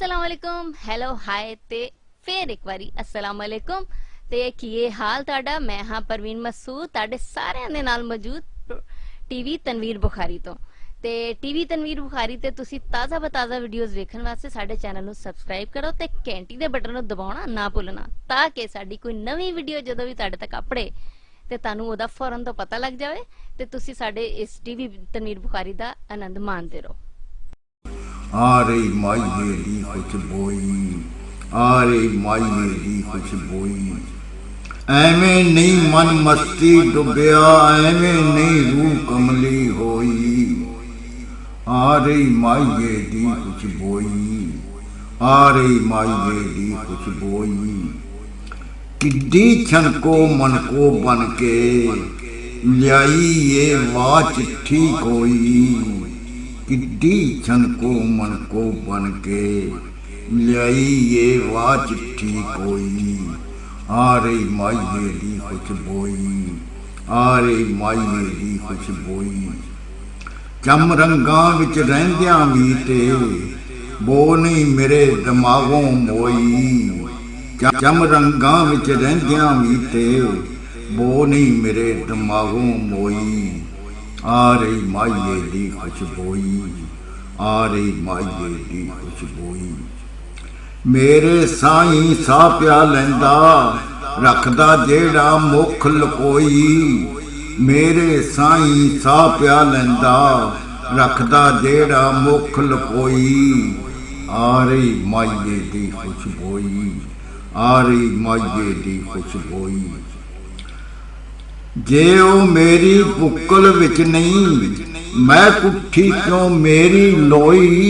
अस्सलाम वालेकुम, hello hi ते फिर एक बारी अस्सलाम वालेकुम ते की हाल तुहाडा। मैं हाँ परवीन मसूद तुहाडे सारिਆਂ ਦੇ ਨਾਲ मौजूद टीवी तनवीर बुखारी तो ते टीवी तनवीर बुखारी ते तुसी ताज़ा बताज़ा वीडियोस वेखण वास्ते साडे चैनल ਨੂੰ सब्सक्राइब करो ते घंटी ਦੇ बटन ਨੂੰ दबाਉਣਾ ना भुੱਲਣਾ ਤਾਂ ਕਿ ਸਾਡੀ ਕੋਈ ਨਵੀਂ ਵੀਡੀਓ ਜਦੋਂ ਵੀ ਤੁਹਾਡੇ ਤੱਕ ਆਪੜੇ ਤੇ ਤੁਹਾਨੂੰ ਉਹਦਾ ਫੌਰਨ ਤੋਂ ਪਤਾ ਲੱਗ ਜਾਵੇ ਤੇ ਤੁਸੀਂ ਸਾਡੇ ਇਸ टीवी तनवीर बुखारी ਦਾ ਆਨੰਦ ਮਾਣਦੇ ਰਹੋ। आ रही माइये दी खुशबोई, आ रही माइये दी खुशबोई, एवें नहीं मन मस्ती डुबिया, एवें नहीं रूह कमली होई। आ रही माइये दी खुशबोई, आ रही माइये दी खुशबोई, किड्डी छनको मन को बन के ल्याई ये वाह चिट्ठी कोई। किड्डी छनको मन को बन के ल्याई ये वाह चिट्ठी कोई। आ रही माइये दी खुशबोई, आ रही माइये दी खुशबोई, चम रंगां विच रहिंदियां वी ते बो नहीं मेरे दिमागों मोई। चम रंगां विच रहिंदियां वी ते बो नहीं मेरे दिमागों मोई। आ रही माइये दी खुशबोई, आ रही माइये दी खुशबोई, मेरे साईं साह प्या लैंदा रखदा जेड़ा मुख लकोई। मेरे साईं साह प्या लैंदा रखदा जेड़ा मुख लकोई। आ रही माइये दी खुशबोई, आ रही माइये दी खुशबोई, जे ओ मेरी बुक्कल विच नहीं मैं कुट्ठी क्यों मेरी लोई।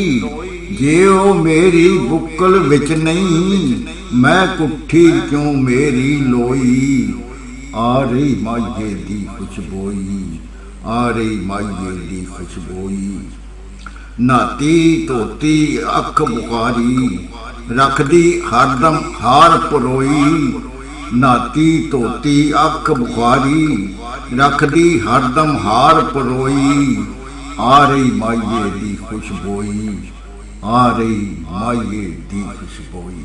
जे ओ मेरी बुक्कल विच नहीं मैं कुट्ठी क्यों मेरी लोई। आ रही माइये दी खुशबोई, आ रही माइये दी खुशबोई, नाती धोती अख बुखारी रखदी हरदम हार परोई। नाती धोती अख बुखारी रखदी हरदम हार परोई। आ रही माइये दी खुशबोई, आ रही माइये दी खुशबोई।